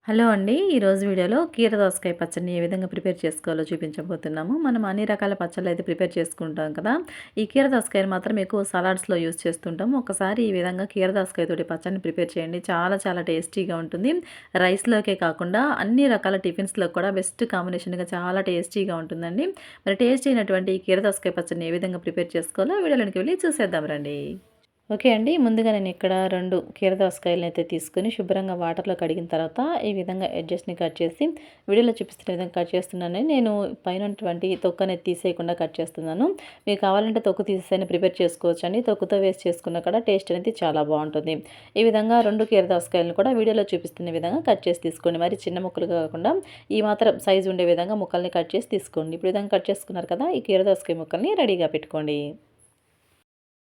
Hello అండి. ఈరోజు వీడియోలో కీర దోసకాయ పచ్చడిని ఏ విధంగా ప్రిపేర్ చేసుకోవాలో చూపించబోతున్నాము. మనం అన్ని రకాల పచ్చళ్ళైతే ప్రిపేర్ చేసుకుంటాం కదా! ఈ కీర దోసకాయని మాత్రం ఎక్కువ సలాడ్స్‌లో యూజ్ చేస్తుంటాము. ఒకసారి ఈ విధంగా కీర దోసకాయతోటి పచ్చడిని ప్రిపేర్ చేయండి. చాలా చాలా టేస్టీగా ఉంటుంది. రైస్‌లోకే కాకుండా అన్ని రకాల టిఫిన్స్‌లో కూడా బెస్ట్ కాంబినేషన్‌గా చాలా టేస్టీగా ఉంటుందండి. మరి టేస్టీ అయినటువంటి ఈ కీర దోసకాయ పచ్చడిని ఏ విధంగా ప్రిపేర్ చేసుకోవాలో వీడియోలోకి వెళ్ళి చూసేద్దాం రండి. ఓకే అండి. ముందుగా నేను ఇక్కడ 2 కీర దోసకాయలనైతే తీసుకొని శుభ్రంగా వాటర్‌లో కడిగిన తర్వాత ఈ విధంగా ఎడ్జెస్‌ని కట్ చేసి వీడియోలో చూపిస్తున్న విధంగా కట్ చేస్తున్నాను. నేను పైనున్నటువంటి తొక్కు అనేది తీసేయకుండా కట్ చేస్తున్నాను. మీకు కావాలంటే తొక్కు తీసేసైనా ప్రిపేర్ చేసుకోవచ్చండి. తొక్కుతో వేసి చేసుకున్నా కూడా టేస్ట్ అనేది చాలా బావుంటుంది. ఈ విధంగా 2 కీర దోసకాయలను కూడా వీడియోలో చూపిస్తున్న విధంగా కట్ చేసి తీసుకోండి. మరి చిన్న ముక్కలుగా కాకుండా ఈ మాత్రం సైజు ఉండే విధంగా ముక్కల్ని కట్ చేసి తీసుకోండి. ఇప్పుడు ఈ విధంగా కట్ చేసుకున్నారు కదా! ఈ కీర దోసకాయ ముక్కల్ని రెడీగా పెట్టుకోండి.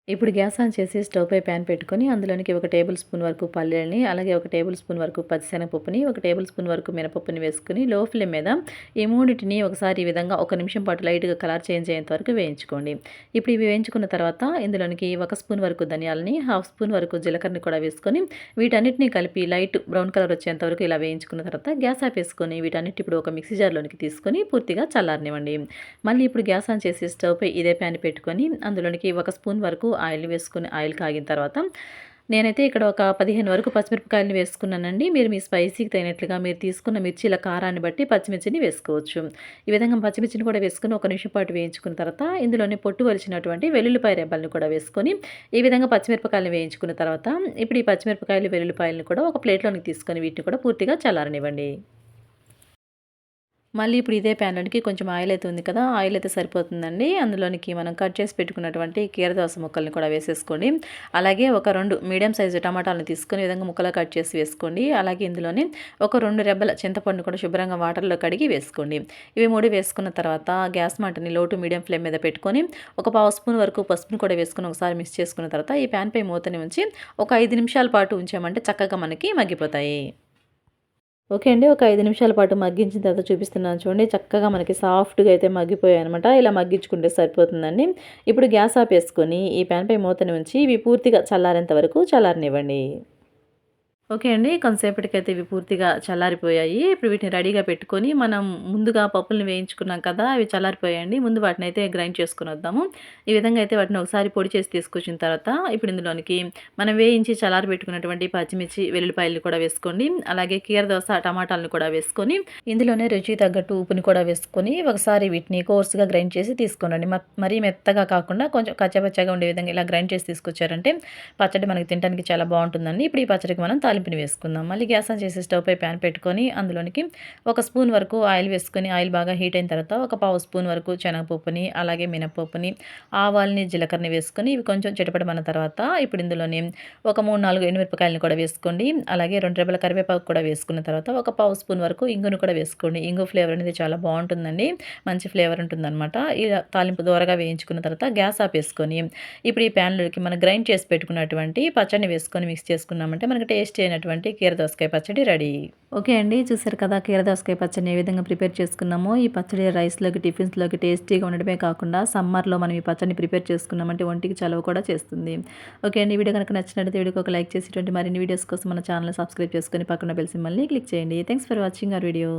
ఇప్పుడు గ్యాస్ ఆన్ చేసి స్టవ్ పై ప్యాన్ పెట్టుకొని అందులోనికి 1 టేబుల్ స్పూన్ వరకు పల్లీలని, అలాగే 1 టేబుల్ స్పూన్ వరకు పచ్చిశనగపప్పుని, 1 టేబుల్ స్పూన్ వరకు మినపప్పుని వేసుకొని లో ఫ్లేమ్ మీద ఈ మూడిటిని ఒకసారి ఈ విధంగా 1 నిమిషం పాటు లైట్‌గా కలర్ చేంజ్ అయ్యేంత వరకు వేయించుకోండి. ఇప్పుడు ఇవి వేయించుకున్న తర్వాత ఇందులోనికి 1 స్పూన్ వరకు ధనియాలని, హాఫ్ స్పూన్ వరకు జీలకర్రని కూడా వేసుకొని వీటన్నిటిని కలిపి లైట్ బ్రౌన్ కలర్ వచ్చేంత వరకు ఇలా వేయించుకున్న తర్వాత గ్యాస్ ఆపేసుకొని వీటన్నిటి ఇప్పుడు ఒక మిక్సీ జార్‌లోనికి తీసుకొని పూర్తిగా చల్లారనివ్వండి. మళ్ళీ ఇప్పుడు గ్యాస్ ఆన్ చేసి స్టవ్ పై ఇదే ప్యాన్ పెట్టుకొని అందులోనికి 1 స్పూన్ వరకు ఆయిల్ వేసుకొని ఆయిల్ కాగిన తర్వాత నేనైతే ఇక్కడ ఒక 15 వరకు పచ్చిమిరపకాయలని వేసుకున్నానండి. మీరు మీ స్పైసీకి తగినట్లుగా మీరు తీసుకున్న మిర్చీల కారాన్ని బట్టి పచ్చిమిర్చిని వేసుకోవచ్చు. ఈ విధంగా పచ్చిమిర్చిని కూడా వేసుకొని ఒక నిమిషం పాటు వేయించుకున్న తర్వాత ఇందులోనే పొట్టు వలిచినటువంటి వెల్లుల్లిపాయ రెబ్బల్ని కూడా వేసుకొని ఈ విధంగా పచ్చిమిరపకాయలను వేయించుకున్న తర్వాత ఇప్పుడు ఈ పచ్చిమిరపకాయలు, వెల్లుల్లిపాయలను కూడా ఒక ప్లేట్‌లోనికి తీసుకొని వీటిని కూడా పూర్తిగా చల్లారనివ్వండి. మళ్ళీ ఇప్పుడు ఇదే ప్యాన్‌లోనికి కొంచెం ఆయిల్ అయితే ఉంది కదా! ఆయిల్ అయితే సరిపోతుందండి. అందులోనికి మనం కట్ చేసి పెట్టుకున్నటువంటి కీర దోస ముక్కల్ని కూడా వేసేసుకోండి. అలాగే ఒక 2 మీడియం సైజు టమాటాలను తీసుకొని ఈ విధంగా ముక్కలుగా కట్ చేసి వేసుకోండి. అలాగే ఇందులోనే ఒక 2 రెబ్బల చింతపండును కూడా శుభ్రంగా వాటర్‌లో కడిగి వేసుకోండి. ఇవి 3 వేసుకున్న తర్వాత గ్యాస్ మంటని లో టు మీడియం ఫ్లేమ్ మీద పెట్టుకొని ఒక పావు స్పూన్ వరకు పసుపును కూడా వేసుకొని ఒకసారి మిక్స్ చేసుకున్న తర్వాత ఈ ప్యాన్‌పై మూతని ఉంచి ఒక 5 నిమిషాల పాటు ఉంచామంటే చక్కగా మనకి మగ్గిపోతాయి. ఓకే అండి. ఒక 5 నిమిషాల పాటు మగ్గించిన తర్వాత చూపిస్తున్నాను చూడండి. చక్కగా మనకి సాఫ్ట్‌గా అయితే మగ్గిపోయాయనమాట. ఇలా మగ్గించుకుంటే సరిపోతుందండి. ఇప్పుడు గ్యాస్ ఆపేసుకొని ఈ ప్యాన్‌పై మూతని ఉంచి ఇవి పూర్తిగా చల్లారేంత వరకు చల్లారనివ్వండి. ఓకే అండి. కొంతసేపటికైతే ఇవి పూర్తిగా చల్లారిపోయాయి. ఇప్పుడు వీటిని రెడీగా పెట్టుకొని మనం ముందుగా పప్పుల్ని వేయించుకున్నాం కదా! అవి చల్లారిపోయాయండి. ముందు వాటినైతే గ్రైండ్ చేసుకొనొద్దాము. ఈ విధంగా అయితే వాటిని ఒకసారి పొడి చేసి తీసుకొచ్చిన తర్వాత ఇప్పుడు ఇందులోనికి మనం వేయించి చల్లారబెట్టుకున్నటువంటి పచ్చిమిర్చి, వెల్లుల్లిపాయలు కూడా వేసుకోండి. అలాగే కీర దోస, టమాటాలను కూడా వేసుకొని ఇందులోనే రుచికి తగ్గట్టు ఉప్పుని కూడా వేసుకొని ఒకసారి వీటిని కోర్స్‌గా గ్రైండ్ చేసి తీసుకోనండి. మరీ మెత్తగా కాకుండా కొంచెం కచ్చాపచ్చాగా ఉండే విధంగా ఇలా గ్రైండ్ చేసి తీసుకొచ్చారంటే పచ్చడి మనకి తినడానికి చాలా బావుంటుందండి. ఇప్పుడు ఈ పచ్చడికి మనం తాలింపుని వేసుకుందాం. మళ్ళీ గ్యాస్ ఆన్ చేసి స్టవ్ పై ప్యాన్ పెట్టుకొని అందులోనికి 1 స్పూన్ వరకు ఆయిల్ వేసుకొని ఆయిల్ బాగా హీట్ అయిన తర్వాత ఒక పావు స్పూన్ వరకు శనగపప్పుని, అలాగే మినపప్పుని, ఆవాల్ని, జీలకర్రని వేసుకొని ఇవి కొంచెం చిటపటమన్న తర్వాత ఇప్పుడు ఇందులోని ఒక 3, 4 ఎండుమిరపకాయలని కూడా వేసుకోండి. అలాగే 2 రెబ్బల కరివేపాకు కూడా వేసుకున్న తర్వాత ఒక పావు స్పూన్ వరకు ఇంగుని కూడా వేసుకోండి. ఇంగు ఫ్లేవర్ అనేది చాలా బావుంటుందండి. మంచి ఫ్లేవర్ ఉంటుందనమాట. ఇలా తాలింపు దోరగా వేయించుకున్న తర్వాత గ్యాస్ ఆపేసుకొని ఇప్పుడు ఈ ప్యాన్‌లోకి మనం గ్రైండ్ చేసి పెట్టుకున్నటువంటి పచ్చడిని వేసుకొని మిక్స్ చేసుకున్నామంటే మనకి టేస్టీ అయినటువంటి కీర దోసకాయ పచ్చడి రెడీ. ఓకే అండి. చూసారు కదా! కీర దోసకాయ పచ్చడిని ఏ విధంగా ప్రిపేర్ చేసుకున్నామో. ఈ పచ్చడి రైస్‌లోకి, టిఫిన్స్‌లోకి టేస్టీగా ఉండడమే కాకుండా సమ్మర్‌లో మనం ఈ పచ్చడిని ప్రిపేర్ చేసుకున్నామంటే ఒంటికి చలువ కూడా చేస్తుంది. ఓకే అండి. ఈ వీడియో కనుక నచ్చినట్లయితే వీడియోకి ఒక లైక్ చేసి ఇటువంటి మరిన్ని వీడియోస్ కోసం మన ఛానెల్‌ని సబ్స్క్రైబ్ చేసుకొని పక్కన బెల్ సింబల్‌ని క్లిక్ చేయండి. Thanks for watching our video.